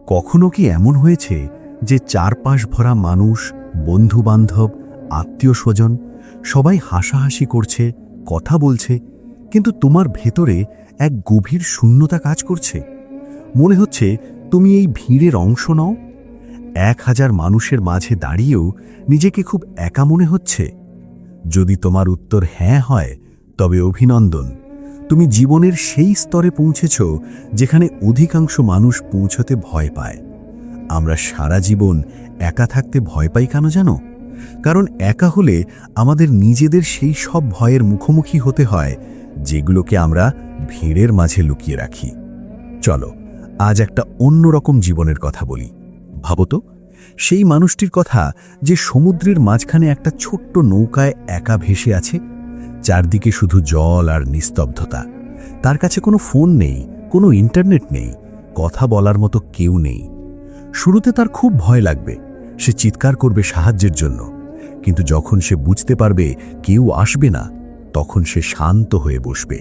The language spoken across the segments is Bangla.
কখনো কি এমন হয়েছে যে চারপাশ ভরা মানুষ, বন্ধুবান্ধব, আত্মীয় স্বজন সবাই হাসাহাসি করছে, কথা বলছে, কিন্তু তোমার ভেতরে এক গভীর শূন্যতা কাজ করছে? মনে হচ্ছে তুমি এই ভিড়ের অংশ নও। 1000 মানুষের মাঝে দাঁড়িয়েও নিজেকে খুব একা মনে হচ্ছে। যদি তোমার উত্তর হ্যাঁ হয়, তবে অভিনন্দন, তুমি জীবনের সেই স্তরে পৌঁছেছ যেখানে অধিকাংশ মানুষ পৌঁছতে ভয় পায়। আমরা সারা জীবন একা থাকতে ভয় পাই কেন জানো? কারণ একা হলে আমাদের নিজেদের সেই সব ভয়ের মুখোমুখি হতে হয় যেগুলোকে আমরা ভিড়ের মাঝে লুকিয়ে রাখি। চলো আজ একটা অন্যরকম জীবনের কথা বলি। ভাবো তো, সেই মানুষটির কথা যে সমুদ্রের মাঝখানে একটা ছোট্ট নৌকায় একা ভেসে আছে। চারদিকে শুধু জল আর নিস্তব্ধতা। তার কাছে কোনো ফোন নেই, কোনো ইন্টারনেট নেই, কথা বলার মতো কেউ নেই। শুরুতে তার খুব ভয় লাগবে, সে চিৎকার করবে সাহায্যের জন্য, কিন্তু যখন সে বুঝতে পারবে কেউ আসবে না, তখন সে শান্ত হয়ে বসবে।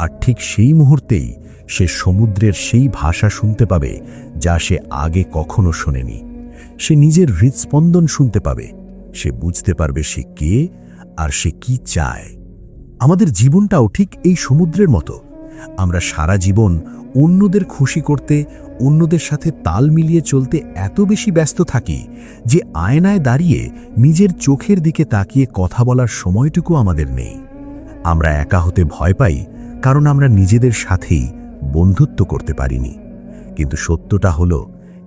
আর ঠিক সেই মুহূর্তেই সে সমুদ্রের সেই ভাষা শুনতে পাবে যা সে আগে কখনো শোনেনি। সে নিজের হৃদস্পন্দন শুনতে পাবে, সে বুঝতে পারবে সে কে আর সে কি চায়। আমাদের জীবনটাও ঠিক এই সমুদ্রের মতো। আমরা সারা জীবন অন্যদের খুশি করতে, অন্যদের সাথে তাল মিলিয়ে চলতে এত বেশি ব্যস্ত থাকি যে আয়নায় দাঁড়িয়ে নিজের চোখের দিকে তাকিয়ে কথা বলার সময়টুকু আমাদের নেই। আমরা একা হতে ভয় পাই কারণ আমরা নিজেদের সাথেই বন্ধুত্ব করতে পারিনি। কিন্তু সত্যটা হলো,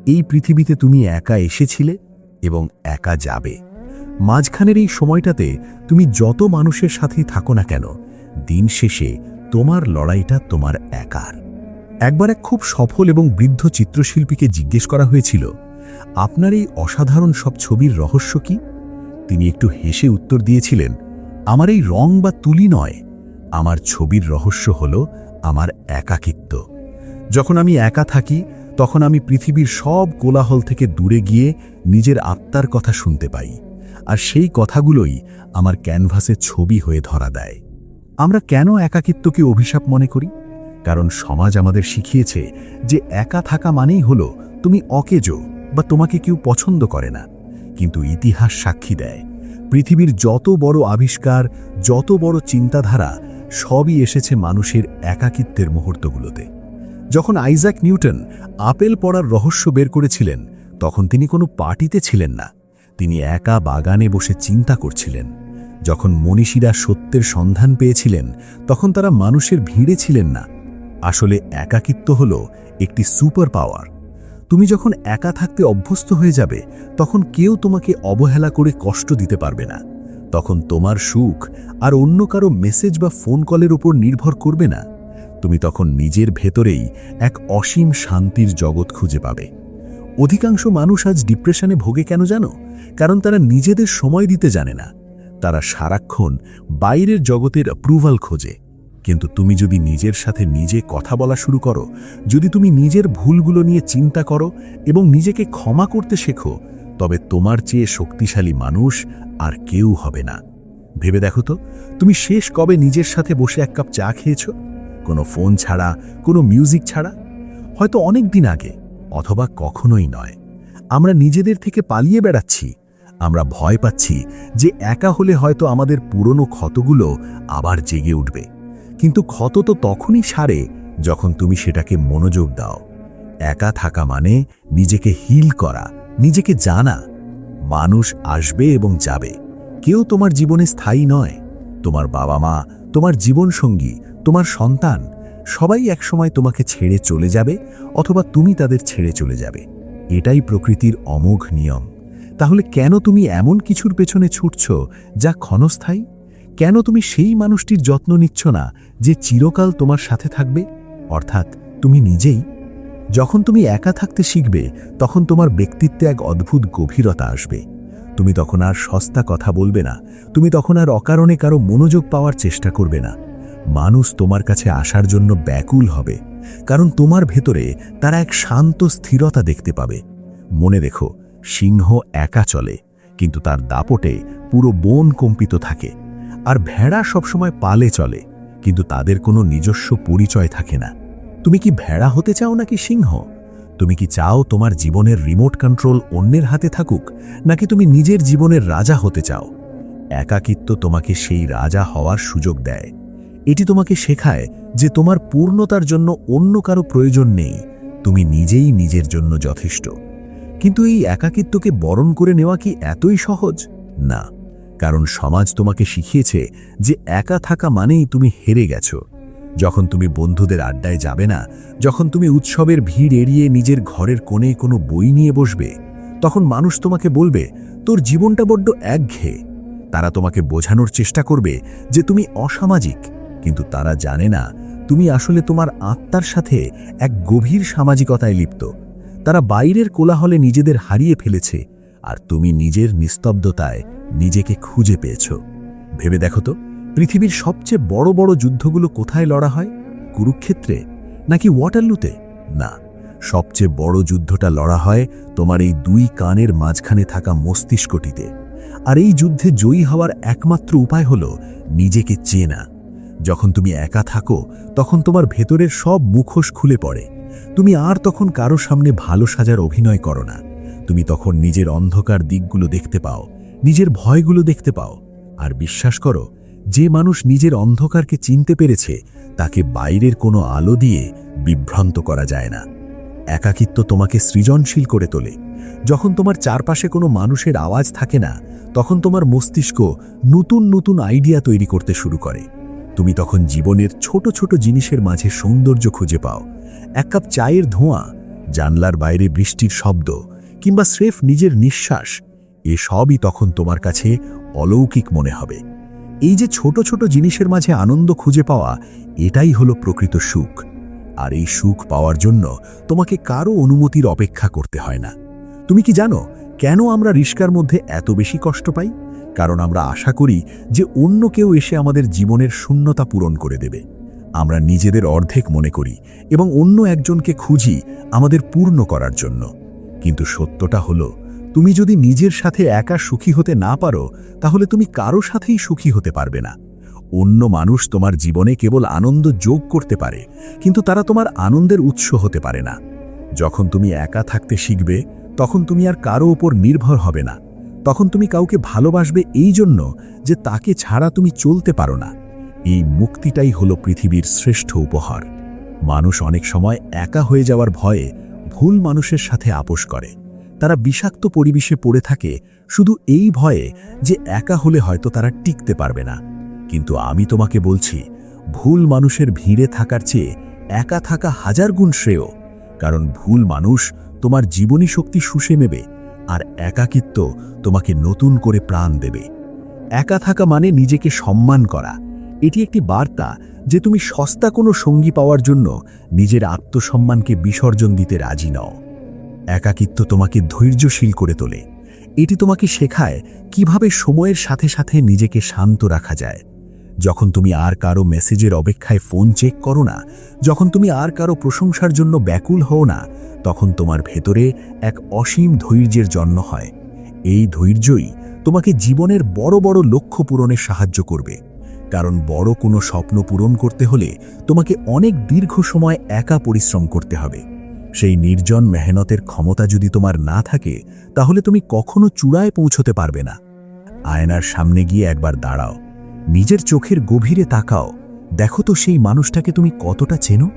এই পৃথিবীতে তুমি একা এসেছিলে এবং একা যাবে। মাঝখানের এই সময়টাতে তুমি যত মানুষের সাথেই থাকো না কেন, দিন শেষে তোমার লড়াইটা তোমার একার। একবার এক খুব সফল এবং বৃদ্ধ চিত্রশিল্পীকে জিজ্ঞেস করা হয়েছিল, আপনার এই অসাধারণ সব ছবির রহস্য কি? তিনি একটু হেসে উত্তর দিয়েছিলেন, আমার এই রং বা তুলি নয়, আমার ছবির রহস্য হলো আমার একাকিত্ব। যখন আমি একা থাকি, তখন আমি পৃথিবীর সব কোলাহল থেকে দূরে গিয়ে নিজের আত্মার কথা শুনতে পাই, আর সেই কথাগুলোই আমার ক্যানভাসে ছবি হয়ে ধরা দেয়। আমরা কেন একাকিত্বকে অভিশাপ মনে করি? কারণ সমাজ আমাদের শিখিয়েছে যে একা থাকা মানেই হলো তুমি অকেজো বা তোমাকে কেউ পছন্দ করে না। কিন্তু ইতিহাস সাক্ষী দেয়, পৃথিবীর যত বড় আবিষ্কার, যত বড় চিন্তাধারা, সবই এসেছে মানুষের একাকিত্বের মুহূর্তগুলোতে। যখন আইজ্যাক নিউটন আপেল পড়ার রহস্য বের করেছিলেন, তখন তিনি কোনো পার্টিতে ছিলেন না, তিনি একা বাগানে বসে চিন্তা করছিলেন। যখন মনীষীরা সত্যের সন্ধান পেয়েছিলেন, তখন তারা মানুষের ভিড়ে ছিলেন না। আসলে একাকিত্ব হলো একটি সুপার পাওয়ার। তুমি যখন একা থাকতে অভ্যস্ত হয়ে যাবে, তখন কেউ তোমাকে অবহেলা করে কষ্ট দিতে পারবে না। তখন তোমার সুখ আর অন্য কারো মেসেজ বা ফোন কলের উপর নির্ভর করবে না। তুমি তখন নিজের ভেতরেই এক অসীম শান্তির জগৎ খুঁজে পাবে। অধিকাংশ মানুষ আজ ডিপ্রেশনে ভোগে কেন জানো? কারণ তারা নিজেদের সময় দিতে জানে না। তারা সারাক্ষণ বাইরের জগতের অ্যাপ্রুভাল খোঁজে। কিন্তু তুমি যদি নিজের সাথে নিজে কথা বলা শুরু করো, যদি তুমি নিজের ভুলগুলো নিয়ে চিন্তা করো এবং নিজেকে ক্ষমা করতে শেখো, তবে তোমার চেয়ে শক্তিশালী মানুষ আর কেউ হবে না। ভেবে দেখো তো, তুমি শেষ কবে নিজের সাথে বসে এক কাপ চা খেয়েছো? কোনো ফোন ছাড়া, কোনো মিউজিক ছাড়া? হয়তো অনেক দিন আগে, অথবা কখনোই নয়। আমরা নিজেদের থেকে পালিয়ে বেড়াচ্ছি। আমরা ভয় পাচ্ছি যে একা হলে হয়তো আমাদের পুরনো ক্ষতগুলো আবার জেগে উঠবে। কিন্তু ক্ষত তো তখনই সারে যখন তুমি সেটাকে মনোযোগ দাও। একা থাকা মানে নিজেকে হিল করা, নিজেকে জানা। মানুষ আসবে এবং যাবে, কেউ তোমার জীবনে স্থায়ী নয়। তোমার বাবা মা, তোমার জীবনসঙ্গী, তোমার সন্তান, সবাই একসময় তোমাকে ছেড়ে চলে যাবে, অথবা তুমি তাদের ছেড়ে চলে যাবে। এটাই প্রকৃতির অমোঘ নিয়ম। তাহলে কেন তুমি এমন কিছুর পেছনে ছুটছ যা ক্ষণস্থায়ী? কেন তুমি সেই মানুষটির যত্ন নিচ্ছ না যে চিরকাল তোমার সাথে থাকবে, অর্থাৎ তুমি নিজেই? যখন তুমি একা থাকতে শিখবে, তখন তোমার ব্যক্তিত্বে এক অদ্ভুত গভীরতা আসবে। তুমি তখন আর সস্তা কথা বলবে না, তুমি তখন আর অকারণে কারো মনোযোগ পাওয়ার চেষ্টা করবে না। মানুষ তোমার কাছে আসার জন্য ব্যাকুল হবে, কারণ তোমার ভেতরে তারা এক শান্ত স্থিরতা দেখতে পাবে। মনে রেখো, সিংহ একা চলে, কিন্তু তার দাপটে পুরো বন কম্পিত থাকে। আর ভেড়া সবসময় পালে চলে, কিন্তু তাদের কোনো নিজস্ব পরিচয় থাকে না। তুমি কি ভেড়া হতে চাও নাকি সিংহ? তুমি কি চাও তোমার জীবনের রিমোট কন্ট্রোল অন্যের হাতে থাকুক, নাকি তুমি নিজের জীবনের রাজা হতে চাও? একাকিত্ব তোমাকে সেই রাজা হওয়ার সুযোগ দেয়। এটি তোমাকে শেখায় যে তোমার পূর্ণতার জন্য অন্য কারো প্রয়োজন নেই, তুমি নিজেই নিজের জন্য যথেষ্ট। কিন্তু এই একাকিত্বকে বরণ করে নেওয়া কি এতই সহজ? না, কারণ সমাজ তোমাকে শিখিয়েছে যে একা থাকা মানেই তুমি হেরে গেছো। যখন তুমি বন্ধুদের আড্ডায় যাবে না, যখন তুমি উৎসবের ভিড় এড়িয়ে নিজের ঘরের কোণে কোনো বই নিয়ে বসবে, তখন মানুষ তোমাকে বলবে তোর জীবনটা বড্ড একঘেয়ে। তারা তোমাকে বোঝানোর চেষ্টা করবে যে তুমি অসামাজিক, কিন্তু তারা জানে না তুমি আসলে তোমার আত্মার সাথে এক গভীর সামাজিকতায় লিপ্ত। তারা বাইরের কোলাহলে নিজেদের হারিয়ে ফেলেছে, আর তুমি নিজের নিস্তব্ধতায় নিজেকে খুঁজে পেয়েছ। ভেবে দেখো তো, পৃথিবীর সবচেয়ে বড় বড় যুদ্ধগুলো কোথায় লড়া হয়? কুরুক্ষেত্রে নাকি ওয়াটারলুতে? না, সবচেয়ে বড় যুদ্ধটা লড়া হয় তোমার এই দুই কানের মাঝখানে থাকা মস্তিষ্কটিতে। আর এই যুদ্ধে জয়ী হওয়ার একমাত্র উপায় হলো নিজেকে চেনা। যখন তুমি একা থাকো, তখন তোমার ভেতরের সব মুখোশ খুলে পড়ে। তুমি আর তখন কারো সামনে ভালো সাজার অভিনয় করো না। তুমি তখন নিজের অন্ধকার দিকগুলো দেখতে পাও, নিজের ভয়গুলো দেখতে পাও। আর বিশ্বাস করো, যে মানুষ নিজের অন্ধকারকে চিনতে পেরেছে, তাকে বাইরের কোনো আলো দিয়ে বিভ্রান্ত করা যায় না। একাকিত্ব তোমাকে সৃজনশীল করে তোলে। যখন তোমার চারপাশে কোনো মানুষের আওয়াজ থাকে না, তখন তোমার মস্তিষ্ক নতুন নতুন আইডিয়া তৈরি করতে শুরু করে। তুমি তখন জীবনের ছোট ছোট জিনিসের মাঝে সৌন্দর্য খুঁজে পাও। এক কাপ চায়ের ধোঁয়া, জানলার বাইরে বৃষ্টির শব্দ, কিংবা স্রেফ নিজের নিঃশ্বাস, এসবই তখন তোমার কাছে অলৌকিক মনে হবে। এই যে ছোট ছোট জিনিসের মাঝে আনন্দ খুঁজে পাওয়া, এটাই হলো প্রকৃত সুখ। আর এই সুখ পাওয়ার জন্য তোমাকে কারো অনুমতির অপেক্ষা করতে হয় না। তুমি কি জানো কেন আমরা রিস্কার মধ্যে এত বেশি কষ্ট পাই? কারণ আমরা আশা করি যে অন্য কেউ এসে আমাদের জীবনের শূন্যতা পূরণ করে দেবে। আমরা নিজেদের অর্ধেক মনে করি এবং অন্য একজনকে খুঁজি আমাদের পূর্ণ করার জন্য। কিন্তু সত্যটা হলো, তুমি যদি নিজের সাথে একা সুখী হতে না পারো, তাহলে তুমি কারো সাথেই সুখী হতে পারবে না। অন্য মানুষ তোমার জীবনে কেবল আনন্দ যোগ করতে পারে, কিন্তু তারা তোমার আনন্দের উৎস হতে পারে না। যখন তুমি একা থাকতে শিখবে, তখন তুমি আর কারো ওপর নির্ভর হবে না। তখন তুমি কাউকে ভালোবাসবে এই জন্য যে তাকে ছাড়া তুমি চলতে পারো না। এই মুক্তিটাই হলো পৃথিবীর শ্রেষ্ঠ উপহার। মানুষ অনেক সময় একা হয়ে যাওয়ার ভয়ে ভুল মানুষের সাথে আপোষ করে। তারা বিষাক্ত পরিবেশে পড়ে থাকে শুধু এই ভয়ে যে একা হলে হয়তো তারা টিকতে পারবে না। কিন্তু আমি তোমাকে বলছি, ভুল মানুষের ভিড়ে থাকার চেয়ে একা থাকা হাজার গুণ শ্রেয়। কারণ ভুল মানুষ তোমার জীবনী শক্তি শুষে নেবে, আর একাকিত্ব তোমাকে নতুন করে প্রাণ দেবে। একা থাকা মানে নিজেকে সম্মান করা। এটি একটি বার্তা যে তুমি সস্তা কোনো সঙ্গী পাওয়ার জন্য নিজের আত্মসম্মানকে বিসর্জন দিতে রাজি নও। একাকিত্ব তোমাকে ধৈর্যশীল করে তোলে। এটি তোমাকে শেখায় কিভাবে সময়ের সাথে সাথে নিজেকে শান্ত রাখা যায়। যখন তুমি আর কারো মেসেজের অপেক্ষায় ফোন চেক করো না, যখন তুমি আর কারো প্রশংসার জন্য ব্যাকুল হও না, তখন তোমার ভেতরে এক অসীম ধৈর্যের জন্ম হয়। এই ধৈর্যই তোমাকে জীবনের বড় বড় লক্ষ্য পূরণে সাহায্য করবে। কারণ বড় কোনো স্বপ্ন পূরণ করতে হলে তোমাকে অনেক দীর্ঘ সময় একা পরিশ্রম করতে হবে। সেই নির্জন মেহনতের ক্ষমতা যদি তোমার না থাকে, তাহলে তুমি কখনো চূড়ায় পৌঁছতে পারবে না। আয়নার সামনে গিয়ে একবার দাঁড়াও, নিজের চোখের গভীরে তাকাও, দেখো তো সেই মানুষটাকে তুমি কতটা চেনো।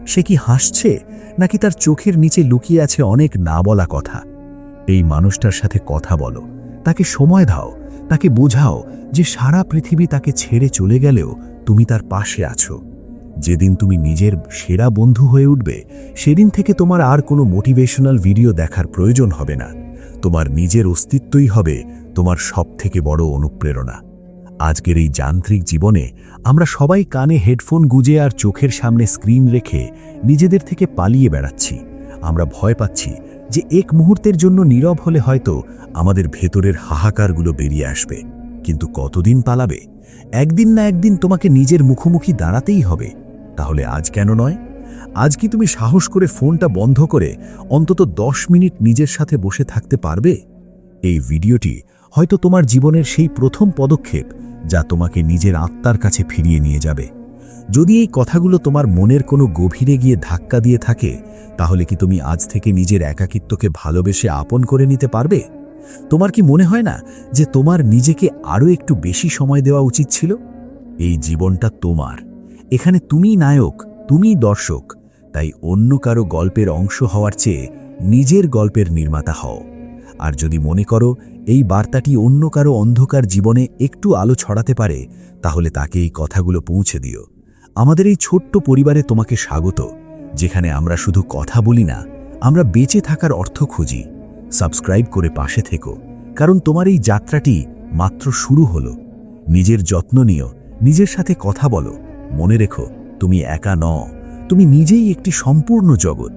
সে কি হাসছে, নাকি তার চোখের নিচে লুকিয়ে আছে অনেক না বলা কথা? এই মানুষটার সাথে কথা বলো, তাকে সময় দাও, তাকে বোঝাও যে সারা পৃথিবী তাকে ছেড়ে চলে গেলেও তুমি তার পাশে আছো। যেদিন তুমি নিজের সেরা বন্ধু হয়ে উঠবে, সেদিন থেকে তোমার আর কোনো মোটিভেশনাল ভিডিও দেখার প্রয়োজন হবে না। তোমার নিজের অস্তিত্বই হবে তোমার সবথেকে বড় অনুপ্রেরণা। আজকের এই যান্ত্রিক জীবনে আমরা সবাই কানে হেডফোন গুজে আর চোখের সামনে স্ক্রিন রেখে নিজেদের থেকে পালিয়ে বেড়াচ্ছি। আমরা ভয় পাচ্ছি যে এক মুহূর্তের জন্য নীরব হলে হয়তো আমাদের ভেতরের হাহাকারগুলো বেরিয়ে আসবে। কিন্তু কতদিন পালাবে? একদিন না একদিন তোমাকে নিজের মুখোমুখি দাঁড়াতেই হবে। তাহলে আজ কেন নয়? আজ কি তুমি সাহস করে ফোনটা বন্ধ করে অন্তত 10 মিনিট নিজের সাথে বসে থাকতে পারবে? এই ভিডিওটি হয়তো তোমার জীবনের সেই প্রথম পদক্ষেপ, যা তোমাকে নিজের আত্মার কাছে ফিরিয়ে নিয়ে যাবে। যদি এই কথাগুলো তোমার মনের কোনো গভীরে গিয়ে ধাক্কা দিয়ে থাকে, তাহলে কি তুমি আজ থেকে নিজের একাকিত্বকে ভালোবেসে আপন করে নিতে পারবে? তোমার কি মনে হয় না যে তোমার নিজেকে আরও একটু বেশি সময় দেওয়া উচিত ছিল? এই জীবনটা তোমার। এখানে তুমিই নায়ক, তুমিই দর্শক। তাই অন্য কারো গল্পের অংশ হওয়ার চেয়ে নিজের গল্পের নির্মাতা হও। আর যদি মনে করো এই বার্তাটি অন্য কারো অন্ধকার জীবনে একটু আলো ছড়াতে পারে, তাহলে তাকে এই কথাগুলো পৌঁছে দিও। আমাদের এই ছোট্ট পরিবারে তোমাকে স্বাগত, যেখানে আমরা শুধু কথা বলি না, আমরা বেঁচে থাকার অর্থ খুঁজি। সাবস্ক্রাইব করে পাশে থেকো, কারণ তোমার এই যাত্রাটি মাত্র শুরু হলো। নিজের যত্ন নিও, নিজের সাথে কথা বলো। মনে রেখো, তুমি একা নও, তুমি নিজেই একটি সম্পূর্ণ জগৎ।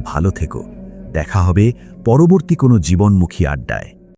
ভালো থেকো। দেখা হবে পরবর্তী কোনো জীবনমুখী আড্ডায়।